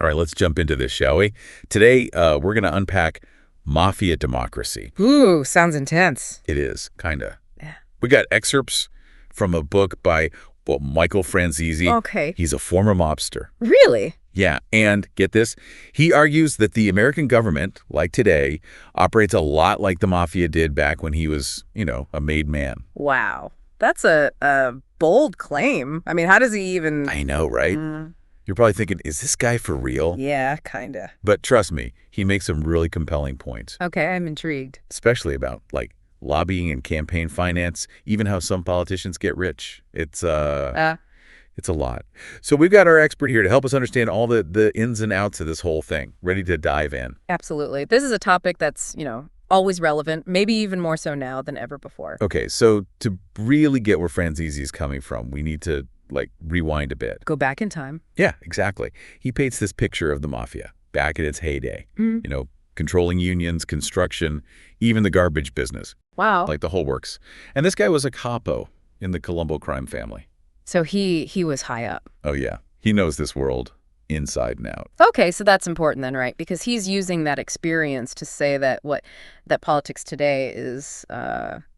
All right, let's jump into this, shall we? Today, we're going to unpack mafia democracy. Ooh, sounds intense. It is, kind of. Yeah. We got excerpts from a book by, Michael Franzese. Okay. He's a former mobster. Really? Yeah, and get this, he argues that the American government, like today, operates a lot like the mafia did back when he was, a made man. Wow. That's a bold claim. I mean, how does he even... I know, right? You're probably thinking, is this guy for real? Yeah, kind of. But trust me, he makes some really compelling points. Okay, I'm intrigued. Especially about, lobbying and campaign finance, even how some politicians get rich. It's a lot. So we've got our expert here to help us understand all the ins and outs of this whole thing, ready to dive in. Absolutely. This is a topic that's, always relevant, maybe even more so now than ever before. Okay, so to really get where Franzese is coming from, we need to, rewind a bit. Go back in time. Yeah, exactly. He paints this picture of the mafia back in its heyday, controlling unions, construction, even the garbage business. Wow. The whole works. And this guy was a capo in the Colombo crime family. So he was high up. Oh, yeah. He knows this world inside and out. Okay, so that's important then, right? Because he's using that experience to say that politics today is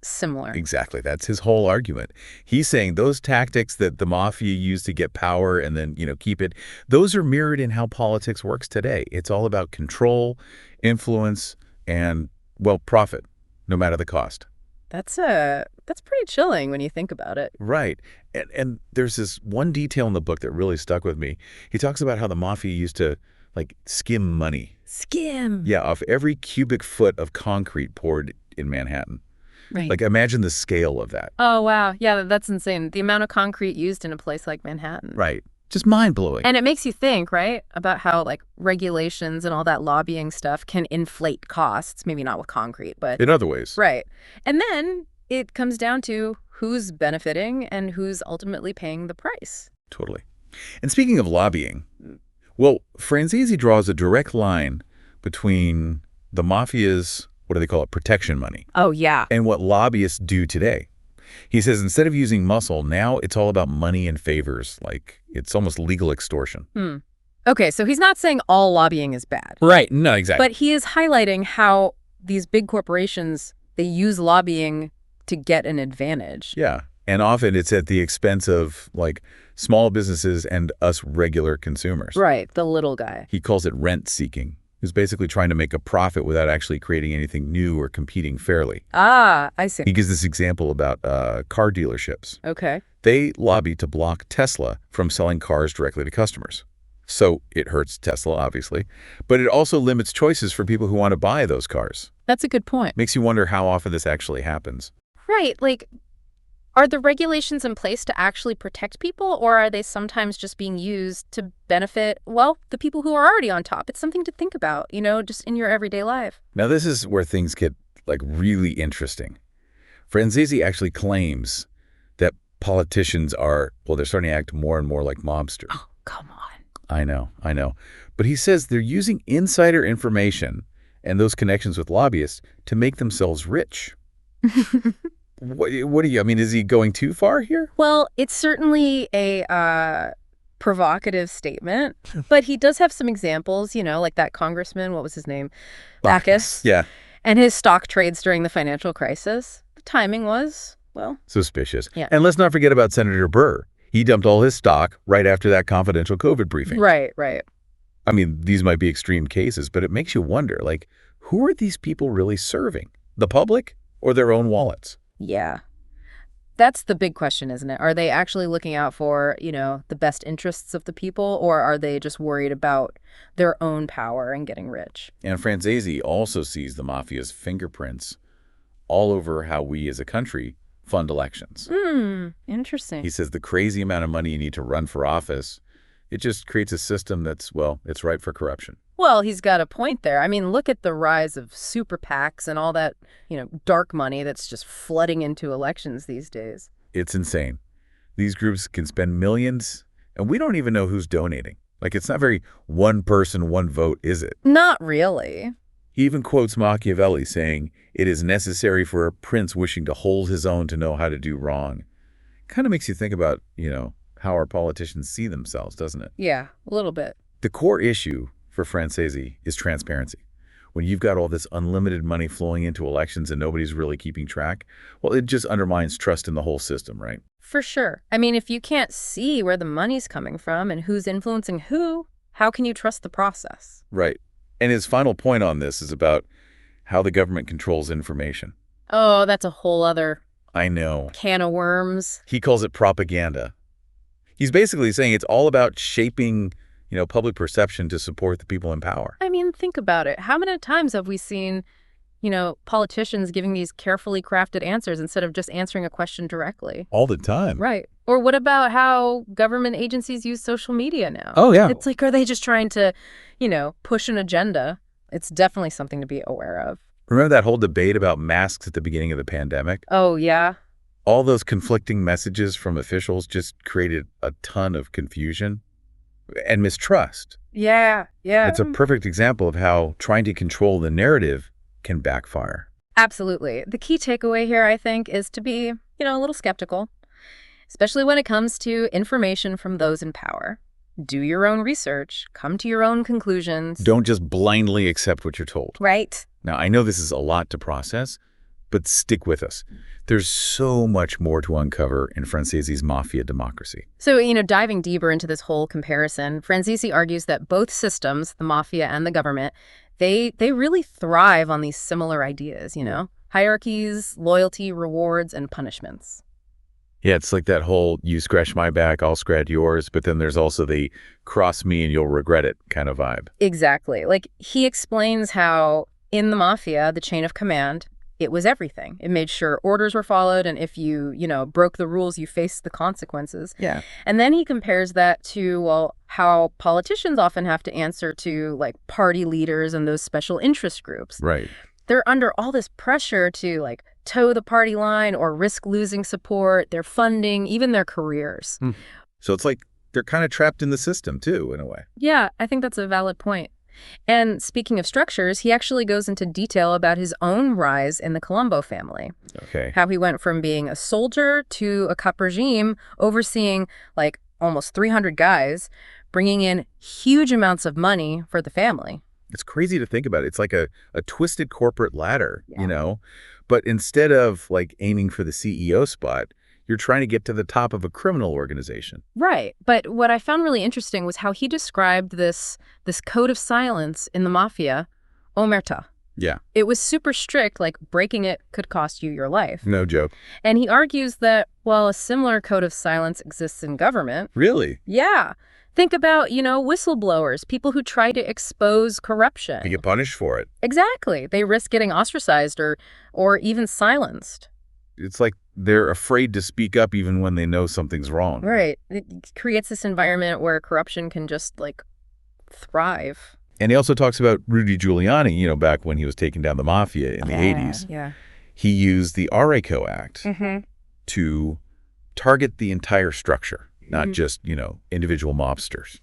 similar. Exactly. That's his whole argument. He's saying those tactics that the mafia used to get power and then, keep it, those are mirrored in how politics works today. It's all about control, influence, and, profit, no matter the cost. That's pretty chilling when you think about it. Right. And there's this one detail in the book that really stuck with me. He talks about how the mafia used to, skim money. Skim? Yeah, off every cubic foot of concrete poured in Manhattan. Right. Imagine the scale of that. Oh, wow. Yeah, that's insane. The amount of concrete used in a place like Manhattan. Right. Just mind-blowing. And it makes you think, right, about how, regulations and all that lobbying stuff can inflate costs. Maybe not with concrete, but... in other ways. Right. And then it comes down to who's benefiting and who's ultimately paying the price. Totally. And speaking of lobbying, Franzese draws a direct line between the mafia's, what do they call it, protection money. Oh, yeah. And what lobbyists do today. He says instead of using muscle, now it's all about money and favors. It's almost legal extortion. Okay, so he's not saying all lobbying is bad. Right. No, exactly. But he is highlighting how these big corporations, they use lobbying to get an advantage. Yeah. And often it's at the expense of, small businesses and us regular consumers. Right, the little guy. He calls it rent seeking. He's basically trying to make a profit without actually creating anything new or competing fairly. Ah, I see. He gives this example about car dealerships. Okay. They lobby to block Tesla from selling cars directly to customers. So it hurts Tesla, obviously, but it also limits choices for people who want to buy those cars. That's a good point. Makes you wonder how often this actually happens. Right. Are the regulations in place to actually protect people, or are they sometimes just being used to benefit, the people who are already on top? It's something to think about, just in your everyday life. Now, this is where things get, really interesting. Franzese actually claims that politicians are, they're starting to act more and more like mobsters. Oh, come on. I know. But he says they're using insider information and those connections with lobbyists to make themselves rich. What do you, is he going too far here? Well, it's certainly a provocative statement, but he does have some examples, like that congressman, what was his name? Backus. Yeah. And his stock trades during the financial crisis. The timing was, suspicious. Yeah. And let's not forget about Senator Burr. He dumped all his stock right after that confidential COVID briefing. Right. These might be extreme cases, but it makes you wonder, who are these people really serving? The public or their own wallets? Yeah. That's the big question, isn't it? Are they actually looking out for, the best interests of the people, or are they just worried about their own power and getting rich? And Franzese also sees the mafia's fingerprints all over how we as a country fund elections. Interesting. He says the crazy amount of money you need to run for office, it just creates a system that's, it's ripe for corruption. Well, he's got a point there. Look at the rise of super PACs and all that, dark money that's just flooding into elections these days. It's insane. These groups can spend millions, and we don't even know who's donating. It's not very one person, one vote, is it? Not really. He even quotes Machiavelli saying, "It is necessary for a prince wishing to hold his own to know how to do wrong." Kind of makes you think about, how our politicians see themselves, doesn't it? Yeah, a little bit. The core issue for Franzese is transparency. When you've got all this unlimited money flowing into elections and nobody's really keeping track, well, it just undermines trust in the whole system, right? For sure. I mean, if you can't see where the money's coming from and who's influencing who, how can you trust the process? Right. And his final point on this is about how the government controls information. Oh, that's a whole other I know. can of worms. He calls it propaganda. He's basically saying it's all about shaping, public perception to support the people in power. I mean, think about it. How many times have we seen, politicians giving these carefully crafted answers instead of just answering a question directly? All the time. Right. Or what about how government agencies use social media now? Oh, yeah. It's like, are they just trying to, push an agenda? It's definitely something to be aware of. Remember that whole debate about masks at the beginning of the pandemic? Oh, yeah. All those conflicting messages from officials just created a ton of confusion and mistrust. Yeah. It's a perfect example of how trying to control the narrative can backfire. Absolutely. The key takeaway here, I think, is to be, a little skeptical, especially when it comes to information from those in power. Do your own research, come to your own conclusions. Don't just blindly accept what you're told. Right. Now, I know this is a lot to process, but stick with us. There's so much more to uncover in Franzese's Mafia democracy. So, diving deeper into this whole comparison, Franzese argues that both systems, the mafia and the government, they really thrive on these similar ideas, hierarchies, loyalty, rewards, and punishments. Yeah, it's like that whole you scratch my back, I'll scratch yours, but then there's also the cross me and you'll regret it kind of vibe. Exactly. Like, he explains how in the mafia, the chain of command, it was everything. It made sure orders were followed, and if you, broke the rules, you faced the consequences. Yeah. And then he compares that to, well, how politicians often have to answer to, like, party leaders and those special interest groups. Right. They're under all this pressure to, like, toe the party line or risk losing support, their funding, even their careers. So it's like they're kind of trapped in the system, too, in a way. Yeah, I think that's a valid point. And speaking of structures, he actually goes into detail about his own rise in the Colombo family. Okay. How he went from being a soldier to a cup regime, overseeing like almost 300 guys, bringing in huge amounts of money for the family. It's crazy to think about. It's like a twisted corporate ladder, But instead of like aiming for the CEO spot, you're trying to get to the top of a criminal organization. Right. But what I found really interesting was how he described this code of silence in the mafia, omerta. Yeah. It was super strict, like breaking it could cost you your life. No joke. And he argues that, well, a similar code of silence exists in government. Really? Yeah. Think about, whistleblowers, people who try to expose corruption. You get punished for it. Exactly. They risk getting ostracized or even silenced. It's like they're afraid to speak up even when they know something's wrong. Right. It creates this environment where corruption can just, like, thrive. And he also talks about Rudy Giuliani, back when he was taking down the mafia in the 80s. Yeah. He used the RICO Act to target the entire structure, not just, individual mobsters.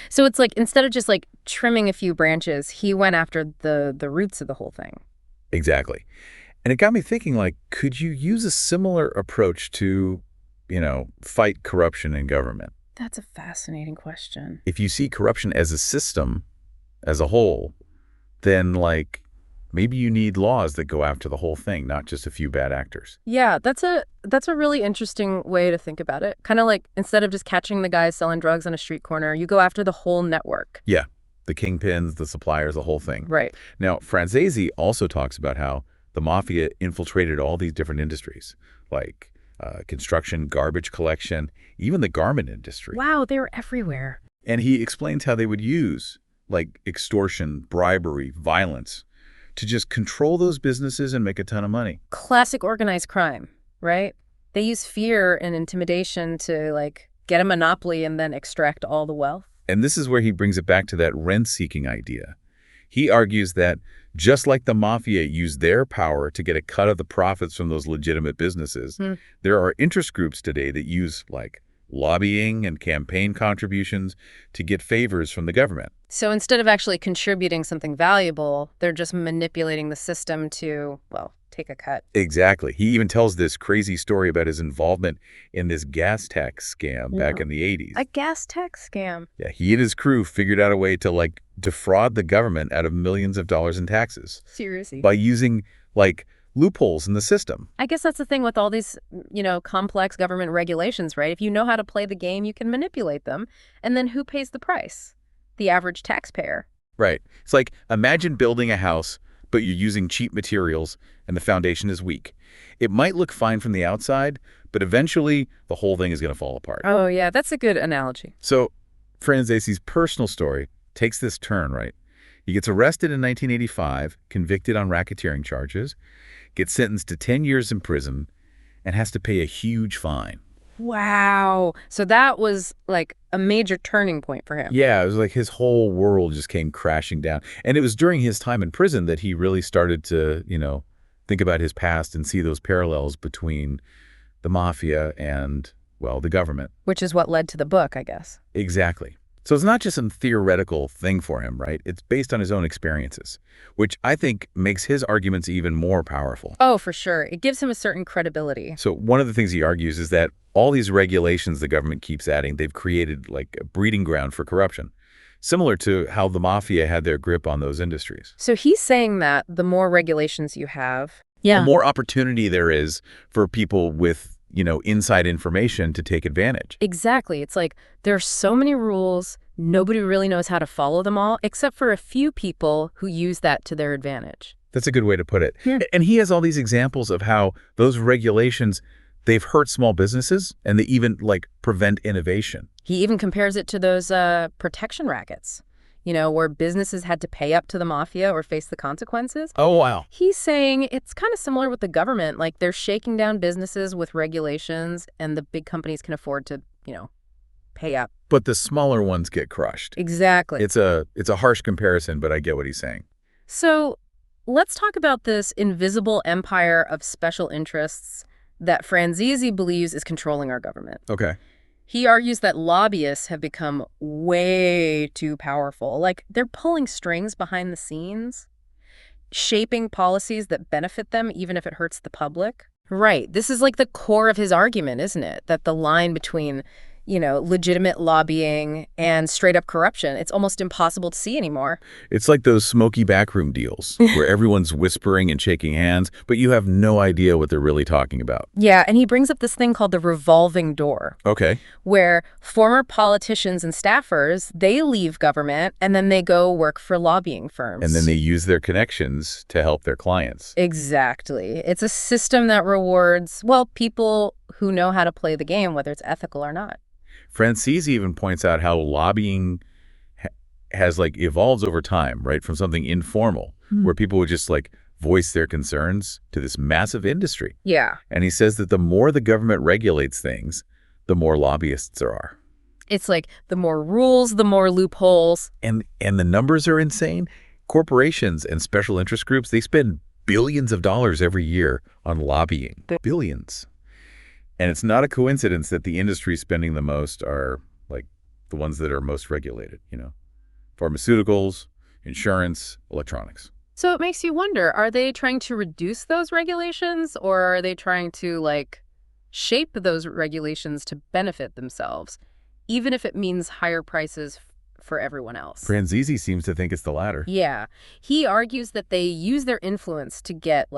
So it's like, instead of just, like, trimming a few branches, he went after the roots of the whole thing. Exactly. And it got me thinking, like, could you use a similar approach to, fight corruption in government? That's a fascinating question. If you see corruption as a system, as a whole, then, like, maybe you need laws that go after the whole thing, not just a few bad actors. Yeah, that's a really interesting way to think about it. Kind of like, instead of just catching the guys selling drugs on a street corner, you go after the whole network. Yeah, the kingpins, the suppliers, the whole thing. Right. Now, Franzese also talks about how the mafia infiltrated all these different industries, like construction, garbage collection, even the garment industry. Wow, they were everywhere. And he explains how they would use, like, extortion, bribery, violence, to just control those businesses and make a ton of money. Classic organized crime, right? They use fear and intimidation to, like, get a monopoly and then extract all the wealth. And this is where he brings it back to that rent-seeking idea. He argues that just like the mafia used their power to get a cut of the profits from those legitimate businesses, there are interest groups today that use, like, lobbying and campaign contributions to get favors from the government. So instead of actually contributing something valuable, they're just manipulating the system to, well, take a cut. Exactly. He even tells this crazy story about his involvement in this gas tax scam back in the 80s. A gas tax scam. Yeah, he and his crew figured out a way to, like, defraud the government out of millions of dollars in taxes. Seriously. By using, like, loopholes in the system. I guess that's the thing with all these, complex government regulations, right? If you know how to play the game, you can manipulate them. And then who pays the price? The average taxpayer. Right. It's like, imagine building a house, but you're using cheap materials and the foundation is weak. It might look fine from the outside, but eventually the whole thing is going to fall apart. Oh, yeah, that's a good analogy. So Franzese's personal story takes this turn, right? He gets arrested in 1985, convicted on racketeering charges, gets sentenced to 10 years in prison, and has to pay a huge fine. Wow. So that was like a major turning point for him. Yeah, it was like his whole world just came crashing down. And it was during his time in prison that he really started to, think about his past and see those parallels between the mafia and, well, the government. Which is what led to the book, I guess. Exactly. So it's not just some theoretical thing for him, right? It's based on his own experiences, which I think makes his arguments even more powerful. Oh, for sure. It gives him a certain credibility. So one of the things he argues is that all these regulations the government keeps adding, they've created like a breeding ground for corruption, similar to how the mafia had their grip on those industries. So he's saying that the more regulations you have, the more opportunity there is for people with inside information to take advantage. Exactly. It's like there are so many rules, nobody really knows how to follow them all, except for a few people who use that to their advantage. That's a good way to put it. Yeah. And he has all these examples of how those regulations, they've hurt small businesses and they even prevent innovation. He even compares it to those protection rackets, where businesses had to pay up to the mafia or face the consequences. Oh, wow. He's saying it's kind of similar with the government. Like they're shaking down businesses with regulations and the big companies can afford to, pay up. But the smaller ones get crushed. Exactly. It's a harsh comparison, but I get what he's saying. So let's talk about this invisible empire of special interests that Franzese believes is controlling our government. Okay. He argues that lobbyists have become way too powerful. Like, they're pulling strings behind the scenes, shaping policies that benefit them, even if it hurts the public. Right. This is like the core of his argument, isn't it? That the line between, legitimate lobbying and straight-up corruption, it's almost impossible to see anymore. It's like those smoky backroom deals where everyone's whispering and shaking hands, but you have no idea what they're really talking about. Yeah, and he brings up this thing called the revolving door. Okay. Where former politicians and staffers, they leave government and then they go work for lobbying firms. And then they use their connections to help their clients. Exactly. It's a system that rewards, people who know how to play the game, whether it's ethical or not. Franzese even points out how lobbying has evolved over time, right? From something informal where people would just voice their concerns to this massive industry. Yeah. And he says that the more the government regulates things, the more lobbyists there are. It's like the more rules, the more loopholes. And the numbers are insane. Corporations and special interest groups, they spend billions of dollars every year on lobbying. Billions. And it's not a coincidence that the industries spending the most are the ones that are most regulated, pharmaceuticals, insurance, electronics. So it makes you wonder, are they trying to reduce those regulations or are they trying to shape those regulations to benefit themselves, even if it means higher prices for everyone else? Franzese seems to think it's the latter. Yeah. He argues that they use their influence to get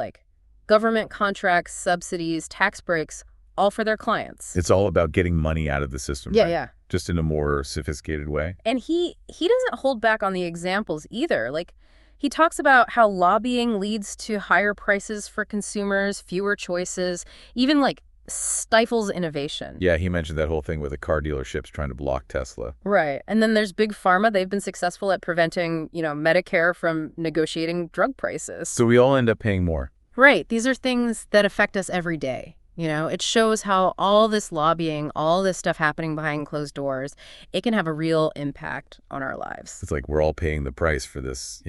government contracts, subsidies, tax breaks, all for their clients. It's all about getting money out of the system. Yeah, right? yeah. Just in a more sophisticated way. And he doesn't hold back on the examples either. He talks about how lobbying leads to higher prices for consumers, fewer choices, even stifles innovation. Yeah, he mentioned that whole thing with the car dealerships trying to block Tesla. Right. And then there's Big Pharma. They've been successful at preventing, Medicare from negotiating drug prices. So we all end up paying more. Right. These are things that affect us every day. It shows how all this lobbying, all this stuff happening behind closed doors, it can have a real impact on our lives. It's we're all paying the price for this,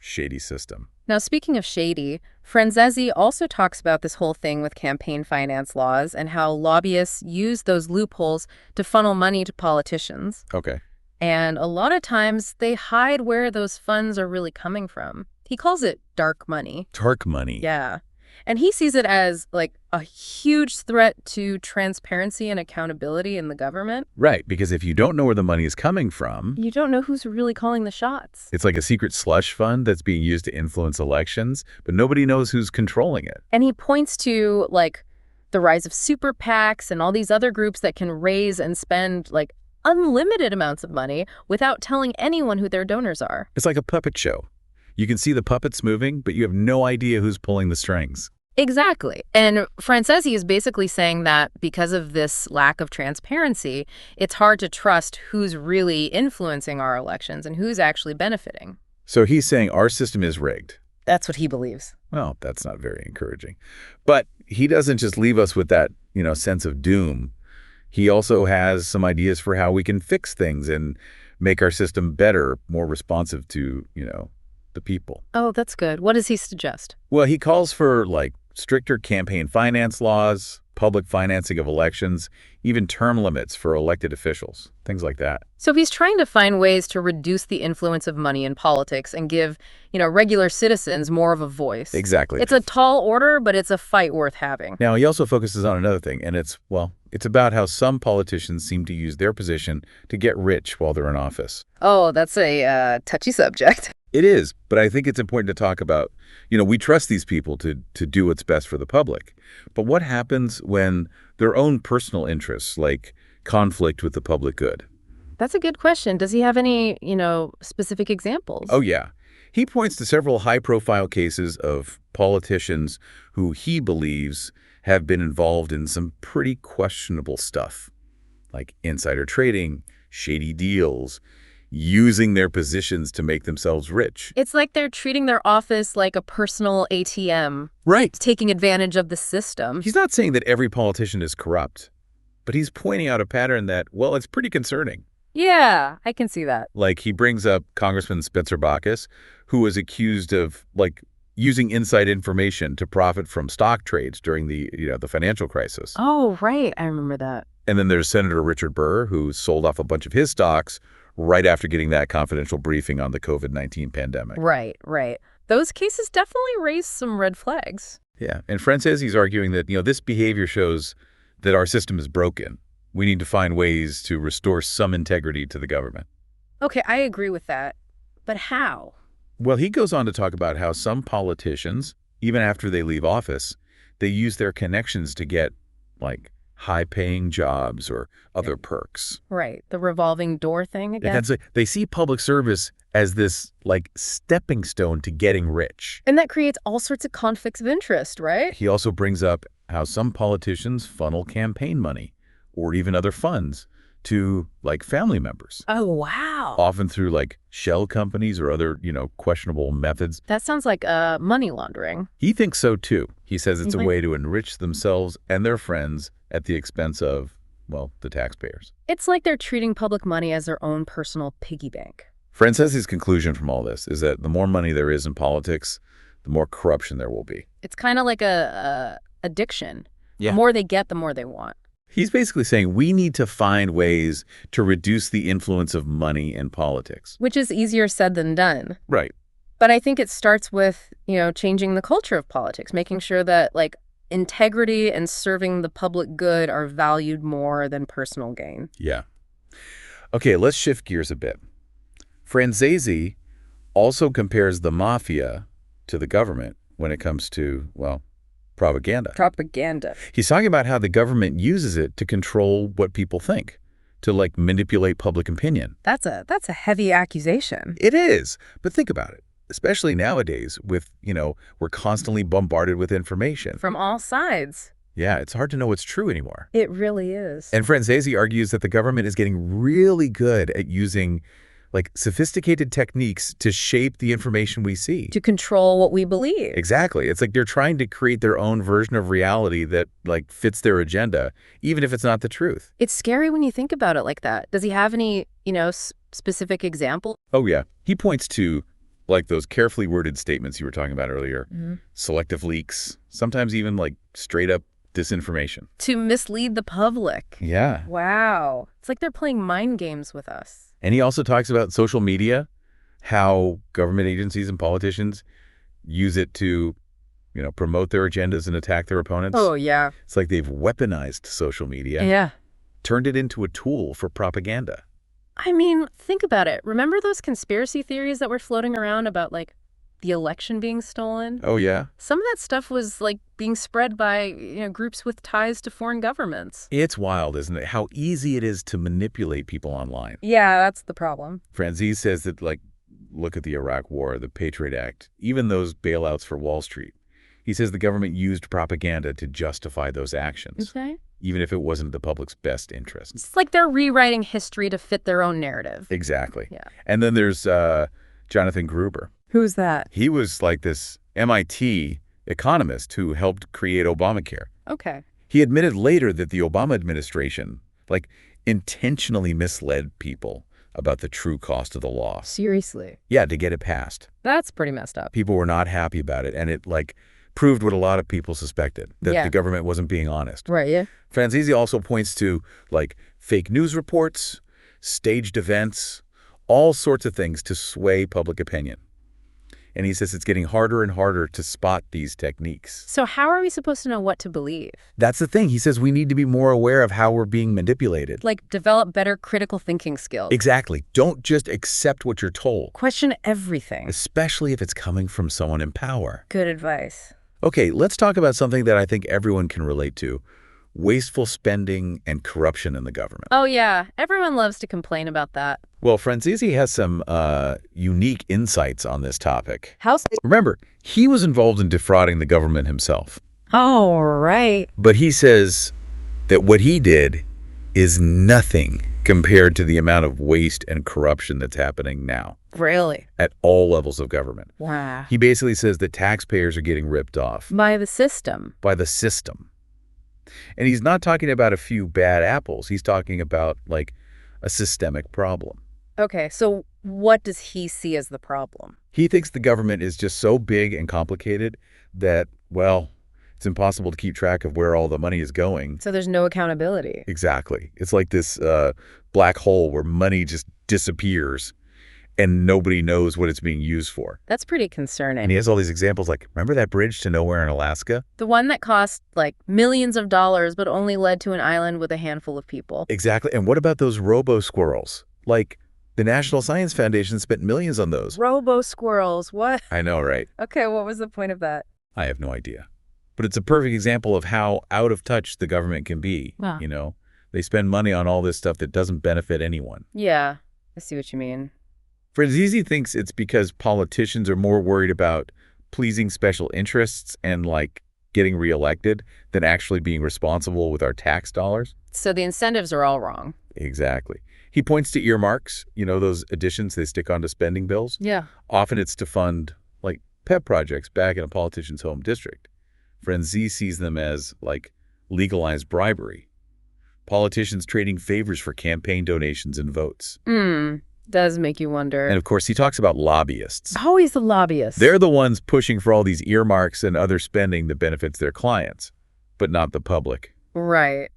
shady system. Now, speaking of shady, Franzese also talks about this whole thing with campaign finance laws and how lobbyists use those loopholes to funnel money to politicians. Okay. And a lot of times they hide where those funds are really coming from. He calls it dark money. Dark money. Yeah. And he sees it as like a huge threat to transparency and accountability in the government. Right, because if you don't know where the money is coming from, You don't know who's really calling the shots. it's like a secret slush fund that's being used to influence elections, but nobody knows who's controlling it. And he points to like the rise of super PACs and all these other groups that can raise and spend like unlimited amounts of money without telling anyone who their donors are. It's like a puppet show. You can see the puppets moving, but you have no idea who's pulling the strings. Exactly. And Franzese is basically saying that because of this lack of transparency, it's hard to trust who's really influencing our elections and who's actually benefiting. So he's saying our system is rigged. That's what he believes. Well, that's not very encouraging. But he doesn't just leave us with that, sense of doom. He also has some ideas for how we can fix things and make our system better, more responsive to, the people. Oh, that's good. What does he suggest? Well, he calls for, stricter campaign finance laws, public financing of elections, even term limits for elected officials, things like that. So he's trying to find ways to reduce the influence of money in politics and give, regular citizens more of a voice. Exactly. It's a tall order, but it's a fight worth having. Now, he also focuses on another thing, and it's about how some politicians seem to use their position to get rich while they're in office. Oh, that's a touchy subject. It is, but I think it's important to talk about, we trust these people to do what's best for the public. But what happens when their own personal interests, like conflict with the public good? That's a good question. Does he have any, specific examples? Oh, yeah. He points to several high-profile cases of politicians who he believes have been involved in some pretty questionable stuff, like insider trading, shady deals, using their positions to make themselves rich. It's like they're treating their office like a personal ATM. Right. Taking advantage of the system. He's not saying that every politician is corrupt, but he's pointing out a pattern that, it's pretty concerning. Yeah, I can see that. Like he brings up Congressman Spencer Baucus, who was accused of, using inside information to profit from stock trades during the financial crisis. Oh, right. I remember that. And then there's Senator Richard Burr, who sold off a bunch of his stocks right after getting that confidential briefing on the COVID-19 pandemic. Right. Those cases definitely raise some red flags. Yeah. And Franzese's arguing that, this behavior shows that our system is broken. We need to find ways to restore some integrity to the government. Okay, I agree with that. But how? Well, he goes on to talk about how some politicians, even after they leave office, they use their connections to get, high-paying jobs or other perks. Right. The revolving door thing again. They see public service as this, stepping stone to getting rich. And that creates all sorts of conflicts of interest, right? He also brings up how some politicians funnel campaign money or even other funds to, family members. Oh, wow. Often through, shell companies or other, questionable methods. That sounds like money laundering. He thinks so, too. He says it's a way to enrich themselves and their friends at the expense of, the taxpayers. It's like they're treating public money as their own personal piggy bank. Franzese's conclusion from all this is that the more money there is in politics, the more corruption there will be. It's kind of like a addiction. Yeah. The more they get, the more they want. He's basically saying we need to find ways to reduce the influence of money in politics. Which is easier said than done. Right. But I think it starts with, changing the culture of politics, making sure that, integrity and serving the public good are valued more than personal gain. Yeah. Okay, let's shift gears a bit. Franzese also compares the mafia to the government when it comes to, propaganda. Propaganda. He's talking about how the government uses it to control what people think, to manipulate public opinion. That's a heavy accusation. It is. But think about it. Especially nowadays with, we're constantly bombarded with information. From all sides. Yeah, it's hard to know what's true anymore. It really is. And Franzese argues that the government is getting really good at using sophisticated techniques to shape the information we see. To control what we believe. Exactly. It's like they're trying to create their own version of reality that fits their agenda, even if it's not the truth. It's scary when you think about it like that. Does he have any, specific example? Oh, yeah. He points to those carefully worded statements you were talking about earlier, selective leaks, sometimes even straight up disinformation. To mislead the public. Yeah. Wow. It's like they're playing mind games with us. And he also talks about social media, how government agencies and politicians use it to, promote their agendas and attack their opponents. Oh, yeah. It's like they've weaponized social media, Yeah. turned it into a tool for propaganda. I mean, think about it. Remember those conspiracy theories that were floating around about, like, the election being stolen? Oh, yeah? Some of that stuff was, like, being spread by, groups with ties to foreign governments. It's wild, isn't it? How easy it is to manipulate people online. Yeah, that's the problem. Franzese says that, like, look at the Iraq War, the Patriot Act, even those bailouts for Wall Street. He says the government used propaganda to justify those actions, Okay. even if it wasn't the public's best interest. It's like they're rewriting history to fit their own narrative. Exactly. Yeah. And then there's Jonathan Gruber. Who's that? He was like this MIT economist who helped create Obamacare. Okay. He admitted later that the Obama administration, like, intentionally misled people about the true cost of the law. Seriously? Yeah, to get it passed. That's pretty messed up. People were not happy about it, and it, like, proved what a lot of people suspected, that Yeah. the government wasn't being honest. Right, yeah. Franzese also points to, like, fake news reports, staged events, all sorts of things to sway public opinion. And he says it's getting harder and harder to spot these techniques. So how are we supposed to know what to believe? That's the thing. He says we need to be more aware of how we're being manipulated. Like, develop better critical thinking skills. Exactly. Don't just accept what you're told, Question everything. especially if it's coming from someone in power. Good advice. Okay, let's talk about something that I think everyone can relate to: wasteful spending and corruption in the government. Oh, yeah. Everyone loves to complain about that. Well, Franzese has some unique insights on this topic. How? Remember, he was involved in defrauding the government himself. Oh, right. But he says that what he did is nothing compared to the amount of waste and corruption that's happening now Really? at all levels of government. Wow. He basically says that taxpayers are getting ripped off By the system. by the system. And he's not talking about a few bad apples. He's talking about, like, a systemic problem. Okay, so what does he see as the problem? He thinks the government is just so big and complicated that, well, it's impossible to keep track of where all the money is going. So there's no accountability. Exactly. It's like this black hole where money just disappears and nobody knows what it's being used for. That's pretty And concerning. he has all these examples like, remember that bridge to nowhere in Alaska? The one that cost, like, millions of dollars but only led to an island with a handful of people. Exactly. And what about those robo-squirrels? Like, the National Science Foundation spent millions on those. Robo-squirrels, what? I know, right? Okay, what was the point of that? I have no idea. But it's a perfect example of how out of touch the government can be. Wow. They spend money on all this stuff that doesn't benefit anyone. Yeah, I see what you mean. Franzese thinks it's because politicians are more worried about pleasing special interests and, like, getting reelected than actually being responsible with our tax dollars. So the incentives are all wrong. Exactly. He points to earmarks, those additions they stick onto spending bills. Yeah. Often it's to fund, like, pet projects back in a politician's home district. Franzese sees them as, like, legalized bribery. Politicians trading favors for campaign donations and votes. Does make you wonder. And, of course, he talks about lobbyists. Always the lobbyists. They're the ones pushing for all these earmarks and other spending that benefits their clients, but not the public. Right.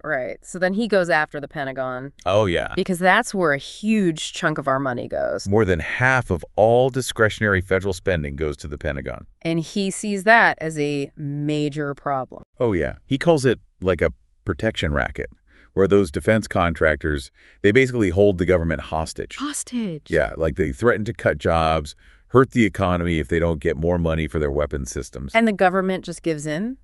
So then he goes after the Pentagon. Oh, yeah. Because that's where a huge chunk of our money goes. More than half of all discretionary federal spending goes to the Pentagon. And he sees that as a major problem. Oh, yeah. He calls it like a protection racket, where those defense contractors, they basically hold the government hostage. Hostage. Yeah, like they threaten to cut jobs, hurt the economy if they don't get more money for their weapons systems. And the government just gives in?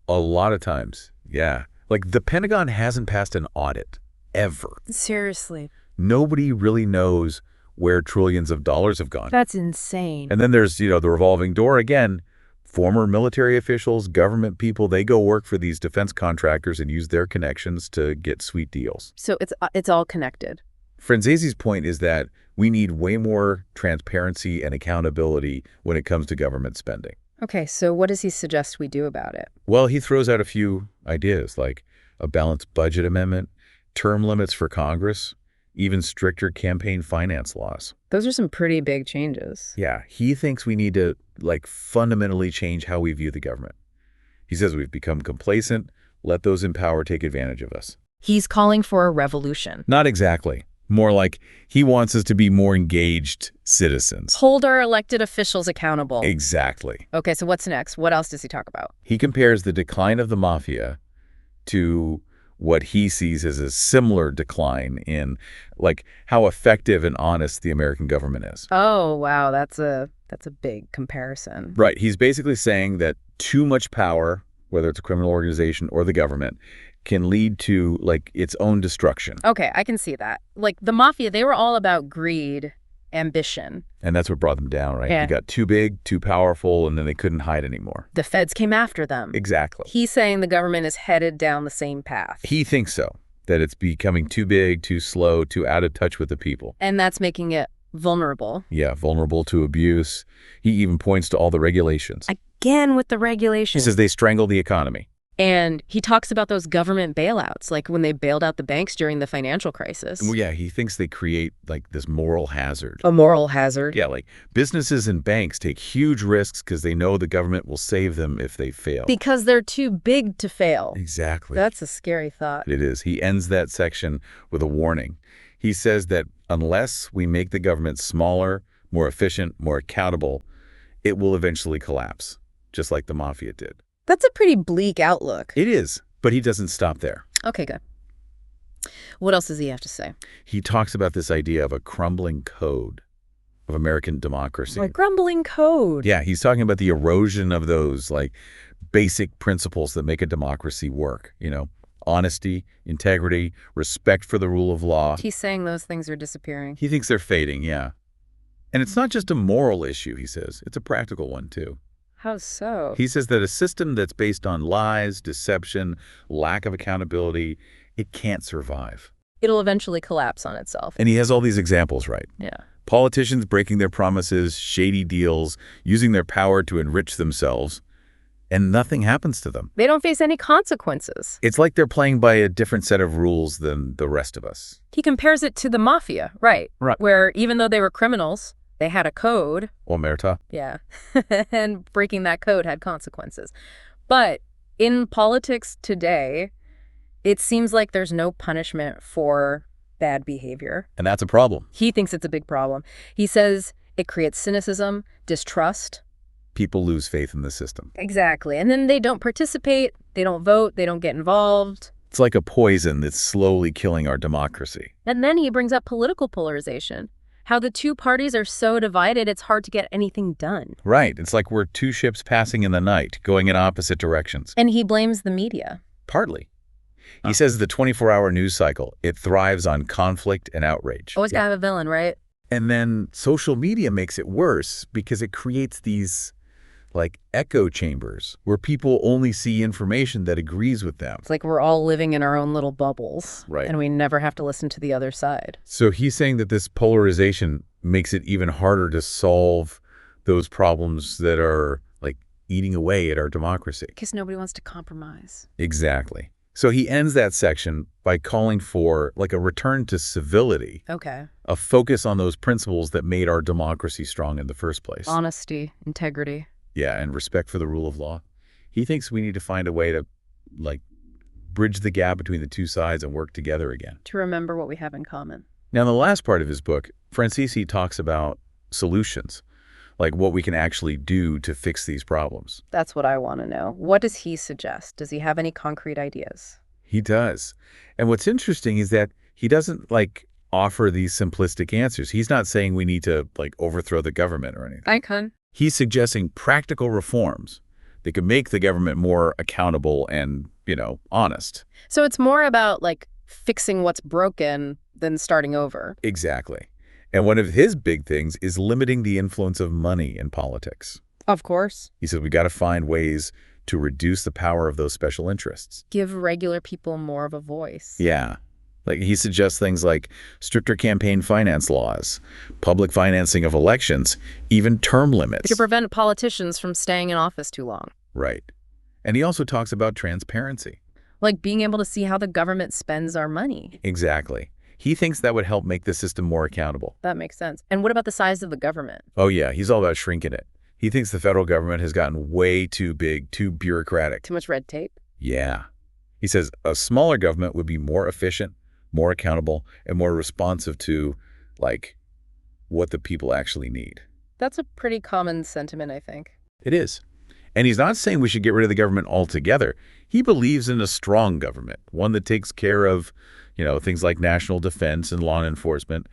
A lot of times, yeah. Like, the Pentagon hasn't passed an audit, ever. Seriously. Nobody really knows where trillions of dollars have gone. That's insane. And then there's, the revolving door again. Former military officials, government people, they go work for these defense contractors and use their connections to get sweet deals. So it's all connected. Franzese's point is that we need way more transparency and accountability when it comes to government spending. Okay, so what does he suggest we do about it? Well, he throws out a few ideas, like a balanced budget amendment, term limits for Congress, even stricter campaign finance laws. Those are some pretty big changes. Yeah, he thinks we need to, like, fundamentally change how we view the government. He says we've become complacent, let those in power take advantage of us. He's calling for a revolution. Not exactly. More like he wants us to be more engaged citizens. Hold our elected officials accountable. Exactly. Okay, so what's next? What else does he talk about? He compares the decline of the mafia to what he sees as a similar decline in, like, how effective and honest the American government is. Oh, wow, that's a big comparison. Right. He's basically saying that too much power, whether it's a criminal organization or the government, can lead to, like, its own destruction. Okay, I can see that. Like, the mafia, they were all about greed, ambition. And that's what brought them down, right? Yeah. They got too big, too powerful, and then they couldn't hide anymore. The feds came after them. Exactly. He's saying the government is headed down the same path. He thinks so, that it's becoming too big, too slow, too out of touch with the people. And that's making it vulnerable. Yeah, vulnerable to abuse. He even points to all the regulations. Again with the He regulations. says they strangle the economy. And he talks about those government bailouts, like when they bailed out the banks during the financial crisis. Well, yeah, he thinks they create, like, this moral hazard. A moral hazard. Yeah, like, businesses and banks take huge risks because they know the government will save them if they fail. Because they're too big to fail. Exactly. That's a scary thought. It is. He ends that section with a warning. He says that unless we make the government smaller, more efficient, more accountable, it will eventually collapse, just like the mafia did. That's a pretty bleak outlook. It is, but he doesn't stop there. Okay, good. What else does he have to say? He talks about this idea of a crumbling code of American democracy. Like crumbling code. Yeah, he's talking about the erosion of those, like, basic principles that make a democracy work, you know, honesty, integrity, respect for the rule of law. He's saying those things are disappearing. He thinks they're fading, yeah. And it's not just a moral issue, he says. It's a practical one, too. How so? He says that a system that's based on lies, deception, lack of accountability, it can't survive. It'll eventually collapse on itself. And he has all these examples, right? Yeah. Politicians breaking their promises, shady deals, using their power to enrich themselves, and nothing happens to them. They don't face any consequences. It's like they're playing by a different set of rules than the rest of us. He compares it to the mafia, right? Right. Where even though they were criminals, they had a code. Omerta. Yeah. And breaking that code had consequences. But in politics today, it seems like there's no punishment for bad behavior. And that's a problem. He thinks it's a big problem. He says it creates cynicism, distrust. People lose faith in the system. Exactly. And then they don't participate, they don't vote, they don't get involved. It's like a poison that's slowly killing our democracy. And then he brings up political polarization. How the two parties are so divided, it's hard to get anything done. Right. It's like we're two ships passing in the night, going in opposite directions. And he blames the media. Partly. He says the 24-hour news cycle, it thrives on conflict and outrage. Always gotta have a villain, right? And then social media makes it worse because it creates these, like, echo chambers where people only see information that agrees with them. It's like we're all living in our own little bubbles. Right. And we never have to listen to the other side. So he's saying that this polarization makes it even harder to solve those problems that are, like, eating away at our democracy. Because nobody wants to compromise. Exactly. So he ends that section by calling for, like, a return to civility, Okay. a focus on those principles that made our democracy strong in the first place. Honesty, integrity. Yeah, and respect for the rule of law. He thinks we need to find a way to, like, bridge the gap between the two sides and work together again. To remember what we have in common. Now, in the last part of his book, Franzese talks about solutions, like what we can actually do to fix these problems. That's what I want to know. What does he suggest? Does he have any concrete ideas? He does. And what's interesting is that he doesn't, like, offer these simplistic answers. He's not saying we need to, like, overthrow the government or anything. Icon. He's suggesting practical reforms that could make the government more accountable and, you know, honest. So it's more about, like, fixing what's broken than starting over. Exactly. And one of his big things is limiting the influence of money in politics. Of course. He says we got to find ways to reduce the power of those special interests. Give regular people more of a voice. Yeah. Like, he suggests things like stricter campaign finance laws, public financing of elections, even term limits. To prevent politicians from staying in office too long. Right. And he also talks about transparency. Like being able to see how the government spends our money. Exactly. He thinks that would help make the system more accountable. That makes sense. And what about the size of the government? Oh, yeah. He's all about shrinking it. He thinks the federal government has gotten way too big, too bureaucratic. Too much red tape? Yeah. He says a smaller government would be more efficient, more accountable, and more responsive to, like, what the people actually need. That's a pretty common sentiment, I think. It is. And he's not saying we should get rid of the government altogether. He believes in a strong government, one that takes care of, things like national defense and law enforcement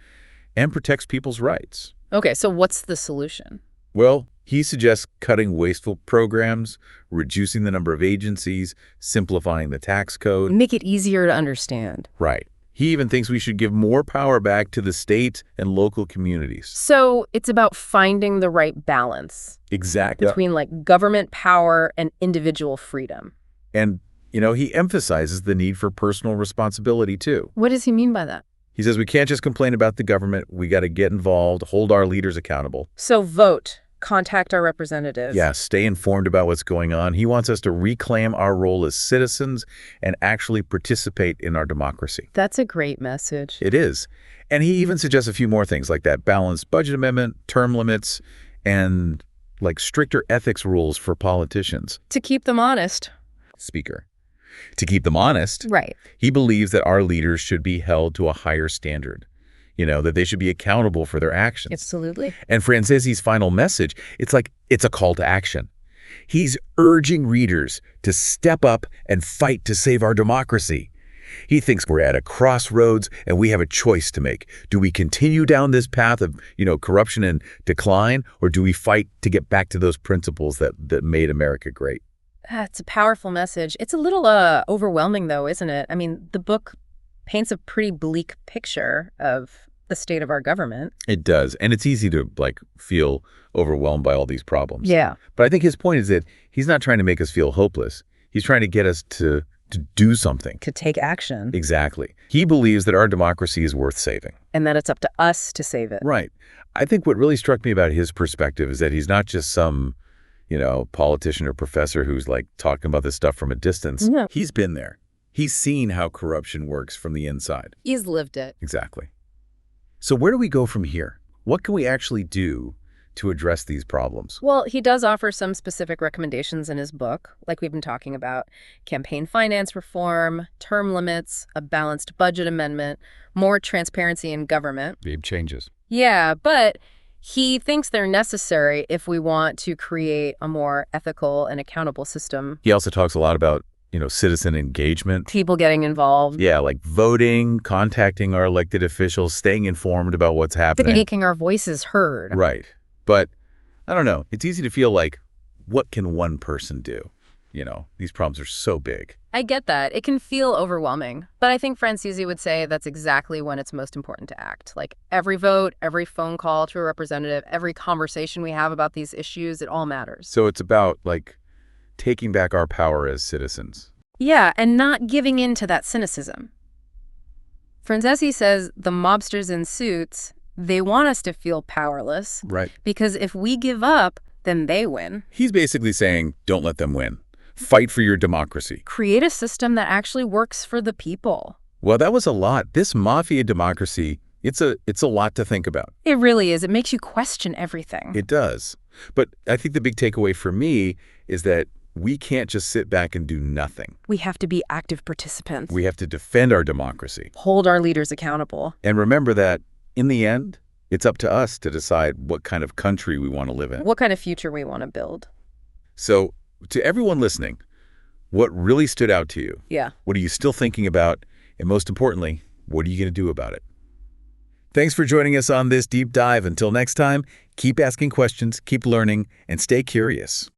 and protects people's rights. Okay, so what's the solution? Well, he suggests cutting wasteful programs, reducing the number of agencies, simplifying the tax code. Make it easier to understand. Right. He even thinks we should give more power back to the state and local communities. So it's about finding the right balance. Exactly. Between government power and individual freedom. And, he emphasizes the need for personal responsibility, too. What does he mean by that? He says we can't just complain about the government. We got to get involved, hold our leaders accountable. So vote, contact our representatives. Yeah, stay informed about what's going on. He wants us to reclaim our role as citizens and actually participate in our democracy. That's a great message. It is. And he even suggests a few more things like that balanced budget amendment, term limits, and stricter ethics rules for politicians. To keep them honest. Speaker. To keep them honest, right. He believes that our leaders should be held to a higher standard, that they should be accountable for their actions. Absolutely. And Franzese's final message, it's a call to action. He's urging readers to step up and fight to save our democracy. He thinks we're at a crossroads and we have a choice to make. Do we continue down this path of, corruption and decline, or do we fight to get back to those principles that made America great? It's a powerful message. It's a little overwhelming, though, isn't it? I mean, the book paints a pretty bleak picture of the state of our government. It does. And it's easy to, feel overwhelmed by all these problems. Yeah. But I think his point is that he's not trying to make us feel hopeless. He's trying to get us to do something. To take action. Exactly. He believes that our democracy is worth saving. And that it's up to us to save it. Right. I think what really struck me about his perspective is that he's not just some politician or professor who's talking about this stuff from a distance. Yeah. He's been there. He's seen how corruption works from the inside. He's lived it. Exactly. So where do we go from here? What can we actually do to address these problems? Well, he does offer some specific recommendations in his book, like we've been talking about: campaign finance reform, term limits, a balanced budget amendment, more transparency in government. Big changes. Yeah, but he thinks they're necessary if we want to create a more ethical and accountable system. He also talks a lot about, citizen engagement. People getting involved. Yeah, voting, contacting our elected officials, staying informed about what's happening. Making our voices heard. Right. But, I don't know, it's easy to feel what can one person do? These problems are so big. I get that. It can feel overwhelming. But I think Franzese would say that's exactly when it's most important to act. Every vote, every phone call to a representative, every conversation we have about these issues, it all matters. So it's about, taking back our power as citizens. Yeah, and not giving in to that cynicism. Franzese says the mobsters in suits, they want us to feel powerless. Right. Because if we give up, then they win. He's basically saying, don't let them win. Fight for your democracy. Create a system that actually works for the people. Well, that was a lot. This mafia democracy, it's a lot to think about. It really is. It makes you question everything. It does. But I think the big takeaway for me is that we can't just sit back and do nothing. We have to be active participants. We have to defend our democracy. Hold our leaders accountable. And remember that, in the end, it's up to us to decide what kind of country we want to live in. What kind of future we want to build. So, to everyone listening, what really stood out to you? Yeah. What are you still thinking about? And most importantly, what are you going to do about it? Thanks for joining us on this deep dive. Until next time, keep asking questions, keep learning, and stay curious.